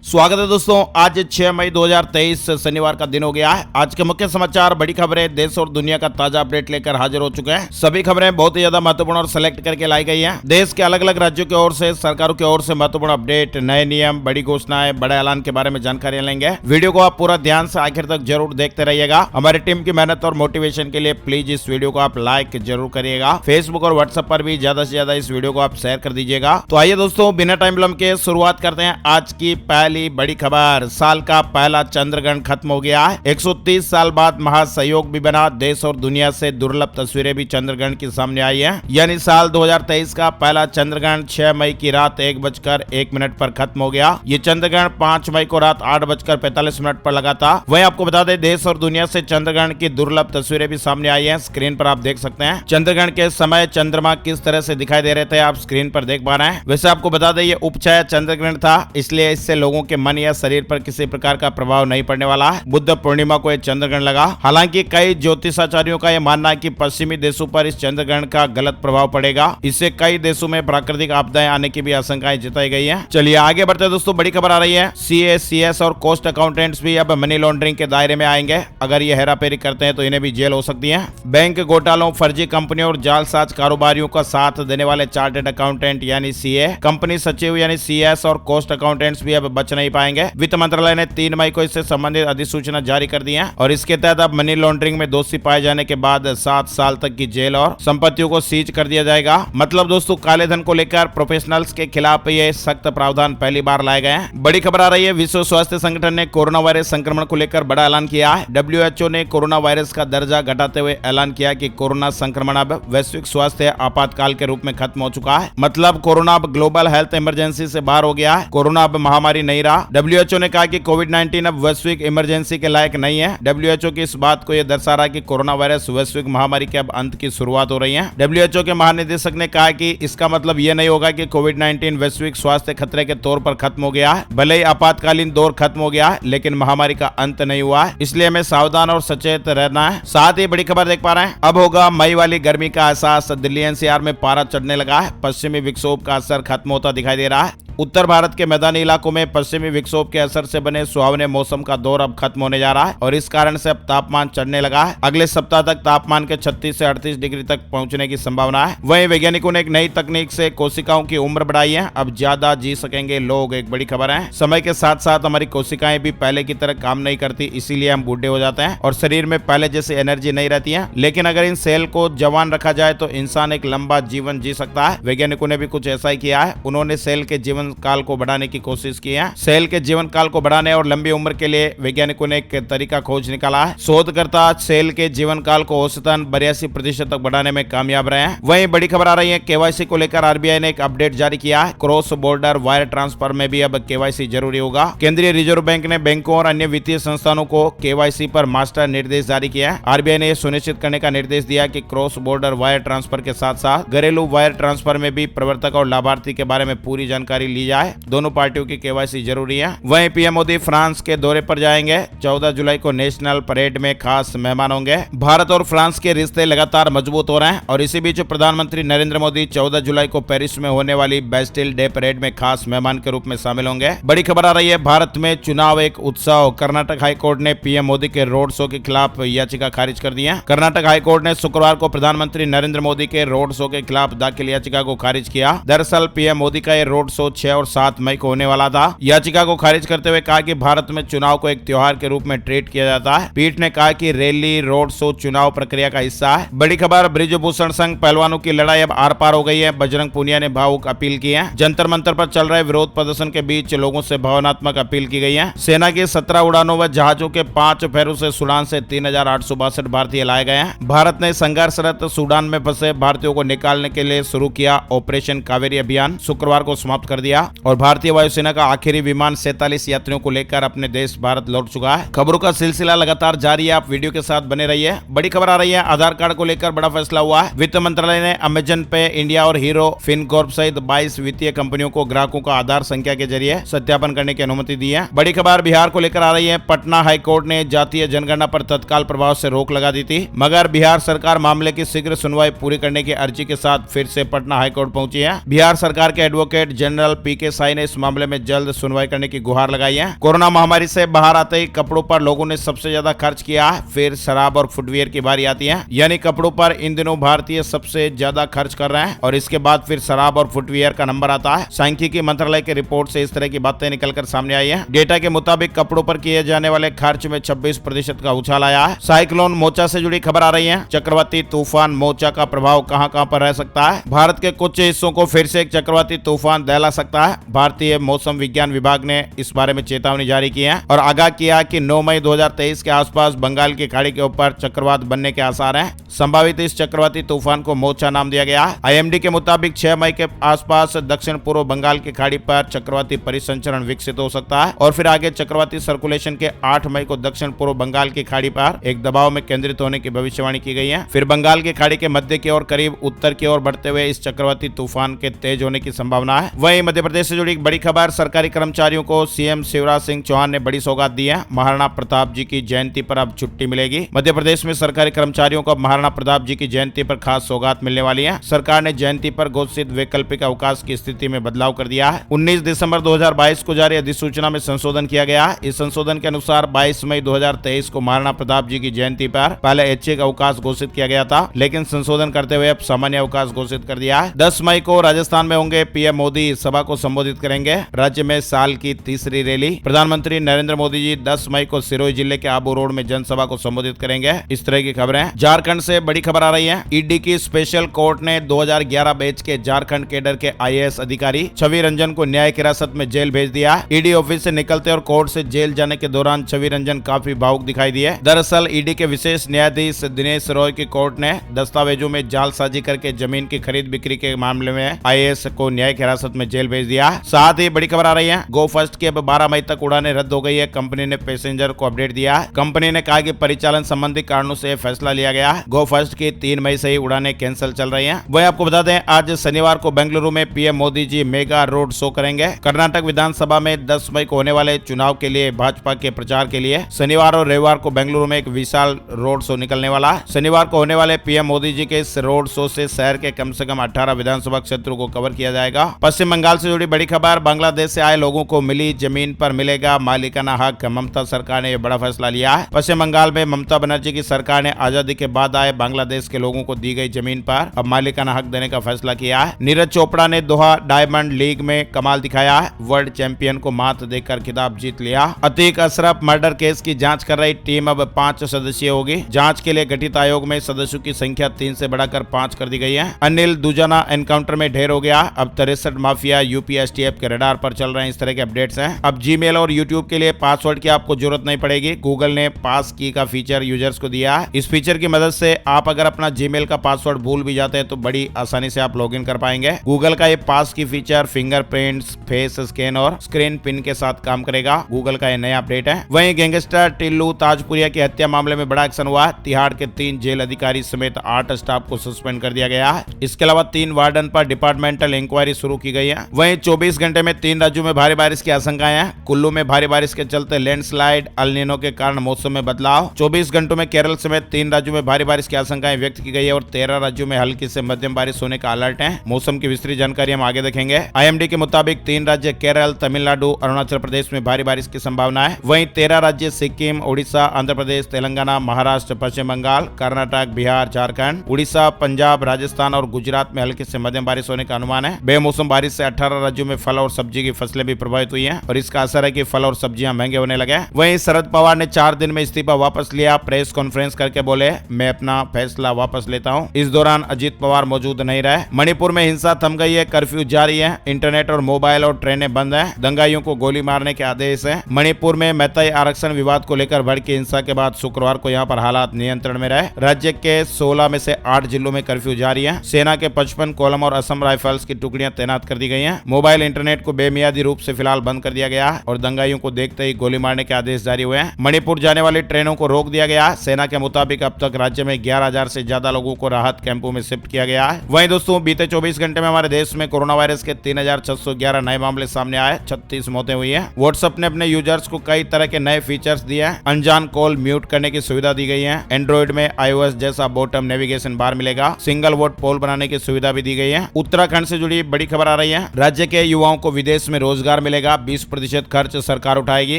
स्वागत है दोस्तों। आज 6 मई 2023 शनिवार का दिन हो गया है। आज के मुख्य समाचार, बड़ी खबरें, देश और दुनिया का ताजा अपडेट लेकर हाजिर हो चुके हैं। सभी खबरें बहुत ही ज्यादा महत्वपूर्ण और सिलेक्ट करके लाई गई हैं। देश के अलग अलग राज्यों की ओर से, सरकारों की ओर से महत्वपूर्ण अपडेट, नए नियम, बड़ी घोषणाएं, बड़े ऐलान के बारे में जानकारी लेंगे। वीडियो को आप पूरा ध्यान से आखिर तक जरूर देखते रहिएगा। हमारी टीम की मेहनत और मोटिवेशन के लिए प्लीज इस वीडियो को आप लाइक जरूर करिएगा। फेसबुक और व्हाट्सएप पर भी ज्यादा से ज्यादा इस वीडियो को आप शेयर कर दीजिएगा। तो आइए दोस्तों, बिना टाइम विलंब के शुरुआत करते हैं आज की पहली बड़ी खबर। साल का पहला चंद्रग्रहण खत्म हो गया है। 130 साल बाद महासहयोग भी बना। देश और दुनिया से दुर्लभ तस्वीरें भी चंद्रग्रहण के सामने आई हैं। यानी साल 2023 का पहला चंद्रग्रहण 6 मई की रात 1:01 पर खत्म हो गया। ये चंद्रग्रहण 5 मई को रात 8:45 पर लगा था। वहीं आपको बता दें, देश और दुनिया से चंद्रग्रहण की दुर्लभ तस्वीरें भी सामने आई हैं। स्क्रीन पर आप देख सकते हैं चंद्रग्रहण के समय चंद्रमा किस तरह से दिखाई दे रहे थे, आप स्क्रीन पर देख पा रहे हैं। वैसे आपको बता दें, ये उपछाया चंद्रग्रहण था, इसलिए इससे लोगों के मन या शरीर पर किसी प्रकार का प्रभाव नहीं पड़ने वाला है। बुद्ध पूर्णिमा को यह चंद्रग्रहण लगा। हालांकि कई ज्योतिषाचार्यों का यह मानना है कि पश्चिमी देशों पर इस चंद्रग्रहण का गलत प्रभाव पड़ेगा। इससे कई देशों में प्राकृतिक आपदाएं आने की भी आशंकाएं जताई गई है। चलिए आगे बढ़ते हैं दोस्तों। बड़ी खबर आ रही है, सीए, सीएस और कॉस्ट अकाउंटेंट्स भी अब मनी लॉन्ड्रिंग के दायरे में आएंगे। अगर ये हेराफेरी करते हैं तो इन्हें भी जेल हो सकती है। बैंक घोटालों, फर्जी कंपनियों और जालसाज कारोबारियों का साथ देने वाले चार्टर्ड अकाउंटेंट यानी सीए, कंपनी सचिव यानी सीएस और कॉस्ट अकाउंटेंट्स भी अब बच नहीं पाएंगे। वित्त मंत्रालय ने 3 मई को इससे संबंधित अधिसूचना जारी कर दी है और इसके तहत अब मनी लॉन्ड्रिंग में दोषी पाए जाने के बाद 7 साल तक की जेल और संपत्तियों को सीज कर दिया जाएगा। मतलब दोस्तों, काले धन को लेकर प्रोफेशनल्स के खिलाफ ये सख्त प्रावधान पहली बार लाए गए हैं। बड़ी खबर आ रही है, विश्व स्वास्थ्य संगठन ने कोरोना वायरस संक्रमण को लेकर बड़ा ऐलान किया है। WHO ने कोरोना वायरस का दर्जा घटाते हुए ऐलान किया कि कोरोना संक्रमण अब वैश्विक स्वास्थ्य आपातकाल के रूप में खत्म हो चुका है। मतलब कोरोना अब ग्लोबल हेल्थ इमरजेंसी से बाहर हो गया है। कोरोना अब महामारी नहीं रहा। WHO ने कहा कि कोविड-19 अब वैश्विक इमरजेंसी के लायक नहीं है। WHO की इस बात को यह दर्शा रहा है कि कोरोना वायरस वैश्विक महामारी के अब अंत की शुरुआत हो रही है। WHO के महानिदेशक ने कहा कि इसका मतलब यह नहीं होगा कि कोविड-19 वैश्विक स्वास्थ्य खतरे के तौर पर खत्म हो गया है। भले ही आपातकालीन दौर खत्म हो गया है, लेकिन महामारी का अंत नहीं हुआ है। इसलिए हमें सावधान और सचेत रहना है। साथ ही बड़ी खबर देख पा रहे हैं, अब होगा मई वाली गर्मी का एहसास। दिल्ली NCR में पारा चढ़ने लगा है। पश्चिमी विक्षोभ का असर खत्म होता दिखाई दे रहा है। उत्तर भारत के मैदानी इलाकों में पश्चिमी विक्षोभ के असर से बने सुहावने मौसम का दौर अब खत्म होने जा रहा है और इस कारण से अब तापमान चढ़ने लगा है। अगले सप्ताह तक तापमान के 36 से 38 डिग्री तक पहुंचने की संभावना है। वहीं वैज्ञानिकों ने एक नई तकनीक से कोशिकाओं की उम्र बढ़ाई है। अब ज्यादा जी सकेंगे लोग, एक बड़ी खबर है। समय के साथ साथ हमारी कोशिकाएं भी पहले की तरह काम नहीं करती, इसीलिए हम बूढ़े हो जाते हैं और शरीर में पहले जैसी एनर्जी नहीं रहती है। लेकिन अगर इन सेल को जवान रखा जाए तो इंसान एक लंबा जीवन जी सकता है। वैज्ञानिकों ने भी कुछ ऐसा ही किया है। उन्होंने सेल के जीवन काल को बढ़ाने की कोशिश की है। सेल के जीवन काल को बढ़ाने और लंबी उम्र के लिए वैज्ञानिकों ने एक तरीका खोज निकाला है। शोधकर्ता सेल के जीवन काल को औसतन 82% तक बढ़ाने में कामयाब रहे हैं। वहीं बड़ी खबर आ रही है, केवाईसी को लेकर आरबीआई ने एक अपडेट जारी किया है। क्रॉस बॉर्डर वायर ट्रांसफर में भी अब केवाईसी जरूरी होगा। केंद्रीय रिजर्व बैंक ने बैंकों और अन्य वित्तीय संस्थानों को केवाईसी पर मास्टर निर्देश जारी किया है। आरबीआई ने यह सुनिश्चित करने का निर्देश दिया कि क्रॉस बॉर्डर वायर ट्रांसफर के साथ साथ घरेलू वायर ट्रांसफर में भी प्रवर्तक और लाभार्थी के बारे में पूरी जानकारी ली जाए। दोनों पार्टियों की केवाईसी जरूरी है। वहीं पीएम मोदी फ्रांस के दौरे पर जाएंगे। 14 जुलाई को नेशनल परेड में खास मेहमान होंगे। भारत और फ्रांस के रिश्ते लगातार मजबूत हो रहे हैं और इसी बीच प्रधानमंत्री नरेंद्र मोदी 14 जुलाई को पेरिस में होने वाली बेस्टिल डे परेड में खास मेहमान के रूप में शामिल होंगे। बड़ी खबर आ रही है, भारत में चुनाव एक उत्सव। कर्नाटक हाईकोर्ट ने पीएम मोदी के रोड शो के खिलाफ याचिका खारिज कर दी है। कर्नाटक हाईकोर्ट ने शुक्रवार को प्रधानमंत्री नरेंद्र मोदी के रोड शो के खिलाफ दाखिल याचिका को खारिज किया। दरअसल पीएम मोदी का यह रोड शो 6 और 7 मई को होने वाला था। याचिका को खारिज करते हुए कहा कि भारत में चुनाव को एक त्योहार के रूप में ट्रीट किया जाता है। पीठ ने कहा कि रैली, रोड शो चुनाव प्रक्रिया का हिस्सा है। बड़ी खबर, बृजभूषण संघ पहलवानों की लड़ाई अब आर पार हो गई है। बजरंग पुनिया ने भावुक अपील की है। जंतर मंतर पर चल रहे विरोध प्रदर्शन के बीच लोगों से भावनात्मक अपील की गई है। सेना की 17 उड़ानों व जहाजों के 5 फेरों से सूडान से 3862 भारतीय लाए गए हैं। भारत ने संघर्षरत सूडान में फंसे भारतीयों को निकालने के लिए शुरू किया ऑपरेशन कावेरी अभियान शुक्रवार को समाप्त कर दिया और भारतीय वायुसेना का आखिरी विमान 47 यात्रियों को लेकर अपने देश भारत लौट चुका है। खबरों का सिलसिला लगातार जारी है, आप वीडियो के साथ बने रहिए। बड़ी खबर आ रही है, आधार कार्ड को लेकर बड़ा फैसला हुआ है। वित्त मंत्रालय ने अमेजन पे इंडिया और हीरो फिनकॉर्प सहित 22 वित्तीय कंपनियों को ग्राहकों का आधार संख्या के जरिए सत्यापन करने की अनुमति दी है। बड़ी खबर बिहार को लेकर आ रही है। पटना हाईकोर्ट ने जातीय जनगणना पर तत्काल प्रभाव से रोक लगा दी थी, मगर बिहार सरकार मामले की शीघ्र सुनवाई पूरी करने की अर्जी के साथ फिर से पटना हाईकोर्ट पहुंची है। बिहार सरकार के एडवोकेट जनरल पीके साई ने इस मामले में जल्द सुनवाई करने की गुहार लगाई है। कोरोना महामारी से बाहर आते ही कपड़ों पर लोगों ने सबसे ज्यादा खर्च किया है, फिर शराब और फुटवियर की बारी आती है। यानी कपड़ों पर इन दिनों भारतीय सबसे ज्यादा खर्च कर रहे हैं और इसके बाद फिर शराब और फुटवियर का नंबर आता है। सांख्यिकी मंत्रालय की रिपोर्ट से इस तरह की बातें निकलकर सामने आई है। डेटा के मुताबिक कपड़ों पर किए जाने वाले खर्च में 26% का उछाल आया है। साइक्लोन मोचा से जुड़ी खबर आ रही है। चक्रवाती तूफान मोचा का प्रभाव कहां पर रह सकता है। भारत के कुछ हिस्सों को फिर से एक चक्रवाती तूफान दहला सकता है। भारतीय मौसम विज्ञान विभाग ने इस बारे में चेतावनी जारी की है और आगाह किया कि 9 मई 2023 के आसपास बंगाल की खाड़ी के ऊपर चक्रवात बनने के आसार हैं। संभावित इस चक्रवाती तूफान को मोचा नाम दिया गया। आईएमडी के मुताबिक 6 मई के आसपास दक्षिण पूर्व बंगाल की खाड़ी पर चक्रवाती परिसंचरण विकसित हो सकता है और फिर आगे चक्रवाती सर्कुलेशन के 8 मई को दक्षिण पूर्व बंगाल की खाड़ी पर एक दबाव में केंद्रित होने की भविष्यवाणी की गई है। फिर बंगाल की खाड़ी के मध्य की ओर करीब उत्तर की ओर बढ़ते हुए इस चक्रवाती तूफान के तेज होने की संभावना है। वहीं मध्य प्रदेश से जुड़ी एक बड़ी खबर, सरकारी कर्मचारियों को सीएम शिवराज सिंह चौहान ने बड़ी सौगात दी है। महाराणा प्रताप जी की जयंती पर अब छुट्टी मिलेगी। मध्य प्रदेश में सरकारी कर्मचारियों को महाराणा प्रताप जी की जयंती पर खास सौगात मिलने वाली है। सरकार ने जयंती पर घोषित वैकल्पिक अवकाश की स्थिति में बदलाव कर दिया है। 19 दिसंबर 2022 को जारी अधिसूचना में संशोधन किया गया है। इस संशोधन के अनुसार 22 मई 2023 को महाराणा प्रताप जी की जयंती पर पहले ऐच्छिक अवकाश घोषित किया गया था, लेकिन संशोधन करते हुए अब सामान्य अवकाश घोषित कर दिया है। 10 मई को राजस्थान में होंगे पीएम मोदी, सभा को संबोधित करेंगे। राज्य में साल की तीसरी रैली। प्रधानमंत्री नरेंद्र मोदी जी 10 मई को सिरोही जिले के आबू रोड में जनसभा को संबोधित करेंगे। इस तरह की खबरें। झारखंड से बड़ी खबर आ रही है। ईडी की स्पेशल कोर्ट ने 2011 बैच के झारखंड कैडर के आईएएस अधिकारी छवि रंजन को न्यायिक हिरासत में जेल भेज दिया। ईडी ऑफिस से निकलते और कोर्ट से जेल जाने के दौरान छवि रंजन काफी भावुक दिखाई दिए। दरअसल ईडी के विशेष न्यायाधीश दिनेश रॉय की कोर्ट ने दस्तावेजों में जालसाजी करके जमीन की खरीद बिक्री के मामले में आईएएस को न्यायिक हिरासत में जेल भेज दिया। साथ ही बड़ी खबर आ रही है, गो फर्स्ट की अब 12 मई तक उड़ानें रद्द हो गई है। कंपनी ने पैसेंजर को अपडेट दिया। कंपनी ने कहा कि परिचालन संबंधी कारणों से फैसला लिया गया। गो फर्स्ट की 3 मई से ही उड़ानें कैंसिल चल रही हैं। वहीं आपको बता दें, आज शनिवार को बेंगलुरु में PM Modi ji mega road show करेंगे। कर्नाटक विधानसभा में 10 मई को होने वाले चुनाव के लिए भाजपा के प्रचार के लिए शनिवार और रविवार को बेंगलुरु में एक विशाल रोड शो निकलने वाला है। शनिवार को होने वाले पीएम मोदी जी के इस रोड शो से शहर के कम से कम 18 विधानसभा क्षेत्रों को कवर किया जाएगा। पश्चिम बंगाल से जुड़ी बड़ी खबर, बांग्लादेश से आए लोगों को मिली जमीन पर मिलेगा मालिकाना हक। ममता सरकार ने यह बड़ा फैसला लिया है। पश्चिम बंगाल में ममता बनर्जी की सरकार ने आजादी के बाद आए बांग्लादेश के लोगों को दी गई जमीन पर अब मालिकाना हक देने का फैसला किया है। नीरज चोपड़ा ने दोहा डायमंड लीग में कमाल दिखाया है। वर्ल्ड चैंपियन को मात देकर खिताब जीत लिया। अतीक अशरफ मर्डर केस की जांच कर रही टीम अब 5 सदस्यीय होगी। जांच के लिए गठित आयोग में सदस्यों की संख्या 3 से बढ़ाकर 5 कर दी गई है। अनिल दुजाना एनकाउंटर में ढेर हो गया। अब 63 माफिया यूपी एसटीएफ के रडार पर चल रहे हैं। इस तरह के अपडेट्स हैं। अब जीमेल और यूट्यूब के लिए पासवर्ड की आपको जरूरत नहीं पड़ेगी। गूगल ने पास की का फीचर यूजर्स को दिया है। इस फीचर की मदद से आप अगर अपना जीमेल का पासवर्ड भूल भी जाते हैं तो बड़ी आसानी से आप लॉगिन कर पाएंगे। गूगल का ये पास की फीचर फिंगरप्रिंट्स, फेस स्कैन और स्क्रीन पिन के साथ काम करेगा। गूगल का ये नया अपडेट है। वहीं गैंगस्टर टिल्लू ताजपुरिया की हत्या मामले में बड़ा एक्शन हुआ। तिहाड़ के 3 जेल अधिकारी समेत 8 स्टाफ को सस्पेंड कर दिया गया है। इसके अलावा 3 वार्डन पर डिपार्टमेंटल इंक्वायरी शुरू की गई है। वहीं 24 घंटे में 3 राज्यों में भारी बारिश की आशंकाएं हैं। कुल्लू में भारी बारिश के चलते लैंडस्लाइड, अल नीनो के कारण मौसम में बदलाव। 24 घंटों में केरल समेत 3 राज्यों में भारी बारिश की आशंकाएं व्यक्त की गई है और 13 राज्यों में हल्की से मध्यम बारिश होने का अलर्ट है। मौसम की विस्तृत जानकारी हम आगे देखेंगे। आईएमडी के मुताबिक 3 राज्य केरल, तमिलनाडु, अरुणाचल प्रदेश में भारी बारिश की संभावना है। वहीं 13 राज्य सिक्किम, उड़ीसा, आंध्र प्रदेश, तेलंगाना, महाराष्ट्र, पश्चिम बंगाल, कर्नाटक, बिहार, झारखंड, उड़ीसा, पंजाब, राजस्थान और गुजरात में हल्की से मध्यम बारिश होने का अनुमान है। बेमौसम बारिश से 18 राज्यों में फल और सब्जी की फसलें भी प्रभावित हुई हैं और इसका असर है कि फल और सब्जियां महंगे होने लगे। वहीं शरद पवार ने 4 दिन में इस्तीफा वापस लिया। प्रेस कॉन्फ्रेंस करके बोले, मैं अपना फैसला वापस लेता हूं। इस दौरान अजीत पवार मौजूद नहीं रहे। मणिपुर में हिंसा थम गई है। कर्फ्यू जारी है। इंटरनेट और मोबाइल और ट्रेनें बंद हैं। दंगाइयों को गोली मारने के आदेश है। मणिपुर में मैताई आरक्षण विवाद को लेकर भड़की हिंसा के बाद शुक्रवार को यहां पर हालात नियंत्रण में रहे। राज्य के 16 में से 8 जिलों में कर्फ्यू जारी है। सेना के 55 कॉलम और असम राइफल्स की टुकड़ियां तैनात कर दी गई हैं। मोबाइल इंटरनेट को बेमियादी रूप से फिलहाल बंद कर दिया गया है और दंगाइयों को देखते ही गोली मारने के आदेश जारी हुए हैं। मणिपुर जाने वाली ट्रेनों को रोक दिया गया। सेना के मुताबिक अब तक राज्य में 11,000 से ज्यादा लोगों को राहत कैंपों में शिफ्ट किया गया है। वहीं दोस्तों, बीते 24 घंटे में हमारे देश में कोरोना वायरस के 3,611 नए मामले सामने आए। 36 मौतें हुई हैं। व्हाट्सएप ने अपने यूजर्स को कई तरह के नए फीचर्स दिए हैं। अनजान कॉल म्यूट करने की सुविधा दी गई है। एंड्रॉइड में iOS जैसा बॉटम नेविगेशन बार मिलेगा। सिंगल वोट पोल बनाने की सुविधा भी दी गई है। उत्तराखंड से जुड़ी बड़ी खबर आ रही है। राज्य के युवाओं को विदेश में रोजगार मिलेगा, 20% खर्च सरकार उठाएगी।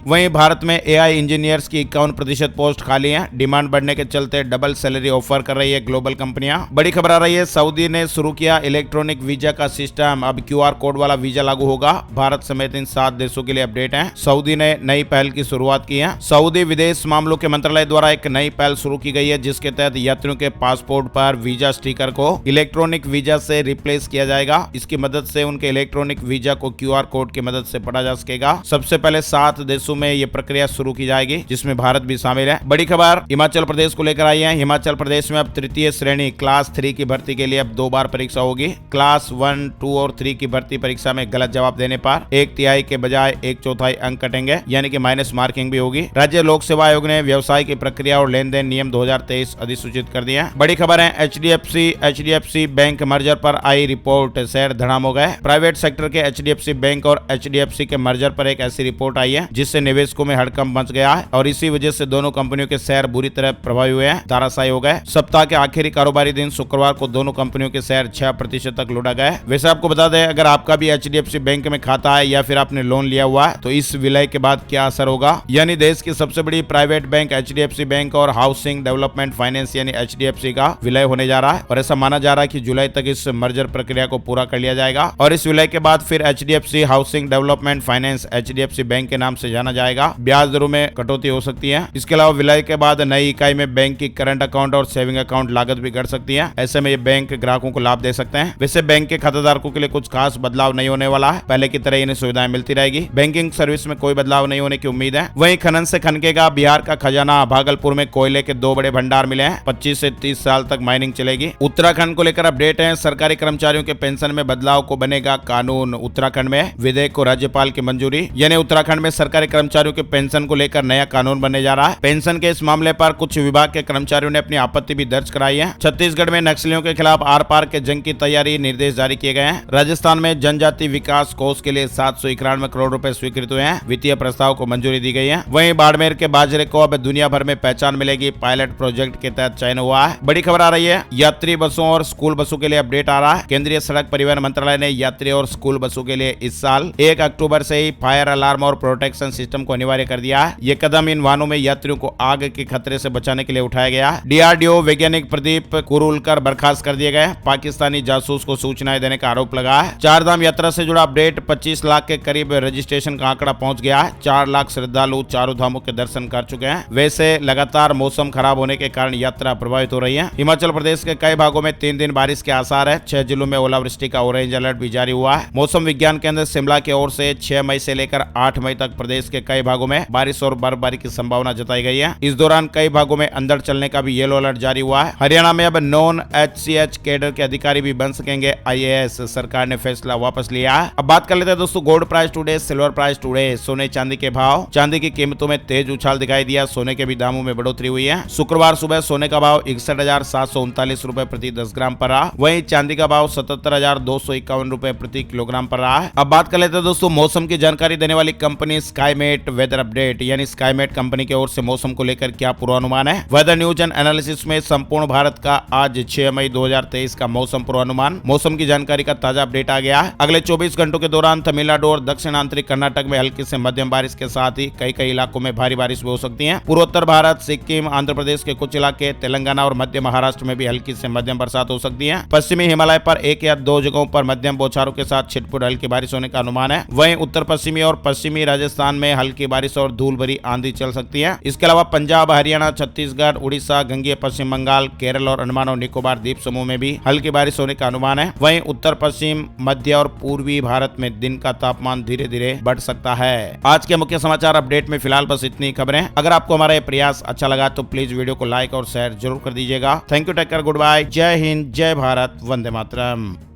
वहीं भारत में एआई इंजीनियर्स की 51% पोस्ट खाली है। डिमांड बढ़ने के चलते डबल सैलरी ऑफर कर रही है ग्लोबल कंपनियां। बड़ी खबर आ रही है, सऊदी ने शुरू किया इलेक्ट्रॉनिक वीजा का सिस्टम, अब क्यूआर कोड वाला वीजा लागू होगा। भारत समेत इन 7 देशों के लिए अपडेट है। सऊदी ने नई पहल की शुरुआत की है। सऊदी विदेश मामलों के मंत्रालय द्वारा एक नई पहल शुरू की गई है, जिसके तहत यात्रियों के पासपोर्ट पर वीजा स्टिकर को इलेक्ट्रॉनिक वीजा से रिप्लेस किया जाएगा। इसकी मदद से उनके इलेक्ट्रॉनिक वीजा को क्यूआर कोड की मदद से पढ़ा जा सकेगा। सबसे पहले 7 देशों में यह प्रक्रिया शुरू की जाएगी, जिसमें भारत भी शामिल है। बड़ी खबर हिमाचल प्रदेश को लेकर आई है। हिमाचल प्रदेश में अब तृतीय श्रेणी क्लास 3 की भर्ती के लिए अब 2 बार परीक्षा होगी। क्लास 1, 2 और 3 की भर्ती परीक्षा में गलत जवाब देने पर 1/3 के बजाय 1/4 अंक कटेंगे, यानी कि माइनस मार्किंग भी होगी। राज्य लोक सेवा आयोग ने व्यवसाय की प्रक्रिया और लेन देन नियम 2023 अधिसूचित कर दिया। बड़ी खबर है, एचडीएफसी बैंक मर्जर पर आई रिपोर्ट, शेयर धड़ाम हो गए। प्राइवेट सेक्टर के एचडीएफसी बैंक और एचडीएफसी के मर्जर पर एक ऐसी रिपोर्ट आई है जिससे निवेशकों में हड़कंप मच गया है और इसी वजह से दोनों कंपनियों के शेयर बुरी तरह प्रभावित हुए हैं, धाराशायी हो गए। सप्ताह के आखिरी कारोबारी दिन शुक्रवार को दोनों कंपनियों के शेयर 6% तक लुढ़क गए। वैसे आपको बता दें, अगर आपका भी एचडीएफसी बैंक में खाता है या फिर आपने लोन लिया हुआ है तो इस विलय के बाद क्या असर होगा। यानी देश की सबसे बड़ी प्राइवेट बैंक एचडीएफसी बैंक और हाउसिंग डेवलपमेंट फाइनेंस यानी एचडीएफसी का विलय होने जा रहा है और ऐसा माना जा रहा है कि जुलाई तक इस मर्जर प्रक्रिया को पूरा कर लिया जाएगा और इस विलय के बाद फिर HDFC housing development finance HDFC bank के नाम से जाना जाएगा। ब्याज दरों में कटौती हो सकती है। इसके अलावा विलय के बाद नई इकाई में बैंक की करंट अकाउंट और सेविंग अकाउंट लागत भी घट सकती है। ऐसे में ये बैंक ग्राहकों को लाभ दे सकते हैं। वैसे बैंक के खाताधारकों के लिए कुछ खास बदलाव नहीं होने वाला है, पहले की तरह इन्हें सुविधाएं मिलती रहेगी। बैंकिंग सर्विस में कोई बदलाव नहीं होने की उम्मीद है। वहीं खनन से खनकेगा बिहार का खजाना, भागलपुर में कोयले के 2 बड़े भंडार मिले हैं। 25 से 30 साल तक माइनिंग चलेगी। उत्तराखंड को लेकर अपडेट है, सरकारी कर्मचारियों के पेंशन में बदलाव को बनेगा कानून। उत्तराखंड में विधेयक को राज्यपाल की मंजूरी, यानी उत्तराखंड में सरकारी कर्मचारियों के पेंशन को लेकर नया कानून बनने जा रहा है। पेंशन के इस मामले पर कुछ विभाग के कर्मचारियों ने अपनी आपत्ति भी दर्ज कराई है। छत्तीसगढ़ में नक्सलियों के खिलाफ आर पार के जंग की तैयारी, निर्देश जारी किए गए हैं। राजस्थान में जनजाति विकास कोष के लिए 791 करोड़ रुपए स्वीकृत हुए हैं। वित्तीय प्रस्ताव को मंजूरी दी गई है। वहीं बाड़मेर के बाजरे को अब दुनिया भर में पहचान मिलेगी, पायलट प्रोजेक्ट के तहत चयन हुआ है। बड़ी खबर आ रही है, यात्री बसों और स्कूल बसों के लिए अपडेट आ रहा है। केंद्रीय सड़क परिवहन मंत्रालय ने यात्री और स्कूल बसों के लिए इस साल 1 अक्टूबर से ही फायर अलार्म और प्रोटेक्शन सिस्टम को अनिवार्य कर दिया है। ये कदम इन वाहनों में यात्रियों को आग के खतरे से बचाने के लिए उठाया गया। डीआरडीओ वैज्ञानिक प्रदीप कुरुलकर बर्खास्त कर दिए गए। पाकिस्तानी जासूस को सूचनाएं देने का आरोप लगा है। 4 धाम यात्रा से जुड़ा अपडेट, 25 लाख के करीब रजिस्ट्रेशन का आंकड़ा पहुंच गया है। 4 लाख श्रद्धालु चारों धामों के दर्शन कर चुके हैं। वैसे लगातार मौसम खराब होने के कारण यात्रा प्रभावित हो रही है। हिमाचल प्रदेश के कई भागों में 3 दिन बारिश के आसार है। 6 जिलों में ओलावृष्टि का ऑरेंज अलर्ट भी जारी हुआ है। मौसम विज्ञान केंद्र शिमला की ओर से 6 मई से लेकर 8 मई तक प्रदेश के कई भागों में बारिश और बर्फबारी की संभावना जताई गई है। इस दौरान कई भागों में अंधड़ चलने का भी येलो अलर्ट जारी हुआ है। हरियाणा में अब नॉन एचसीएच कैडर के अधिकारी भी बन सकेंगे आईएएस, सरकार ने फैसला वापस लिया है। अब बात कर लेते हैं दोस्तों gold price today, silver price today, सोने चांदी के भाव। चांदी की कीमतों में तेज उछाल दिखाई दिया, सोने के भी दामों में बढ़ोतरी हुई है। शुक्रवार सुबह सोने का भाव 61,739 रुपए प्रति 10 ग्राम पर रहा। वहीं चांदी का भाव 77,251 रुपए प्रति किलोग्राम पर रहा है। अब बात कर लेते हैं दोस्तों मौसम की जानकारी देने वाली कंपनी स्काईमेट वेदर अपडेट, यानी स्काईमेट कंपनी की ओर से मौसम को लेकर क्या पूर्वानुमान है। वेदर न्यूज एंड एनालिसिस में संपूर्ण भारत का आज 6 मई 2023 का मौसम पूर्वानुमान, मौसम की जानकारी का ताजा अपडेट आ गया है। अगले 24 घंटों के दौरान तमिलनाडु और दक्षिणांतरी कर्नाटक में हल्की से मध्यम बारिश के साथ ही कई इलाकों में भारी बारिश भी हो सकती है। पूर्वोत्तर भारत, सिक्किम, आंध्र प्रदेश के कुछ इलाके, तेलंगाना और मध्य महाराष्ट्र में भी हल्की से मध्यम बरसात हो सकती है। पश्चिमी हिमालय पर 1 या 2 जगहों पर मध्यम बौछारों के साथ छिटपुट हल्की बारिश होने का अनुमान है। वहीं उत्तर पश्चिमी और पश्चिमी राजस्थान में हल्की बारिश और धूल भरी आंधी चल सकती है। इसके अलावा पंजाब, हरियाणा, छत्तीसगढ़, उड़ीसा, गंगेय पश्चिम बंगाल, केरल और अंडमान और निकोबार द्वीप समूह में भी हल्की बारिश होने का अनुमान है। वहीं उत्तर पश्चिम, मध्य और पूर्वी भारत में दिन का तापमान धीरे धीरे बढ़ सकता है। आज के मुख्य समाचार अपडेट में फिलहाल बस इतनी खबरें। अगर आपको हमारा ये प्रयास अच्छा लगा तो प्लीज वीडियो को लाइक और शेयर जरूर कर दीजिएगा। Thank you, take care, good bye, जय हिंद, जय भारत, वंदे मातरम।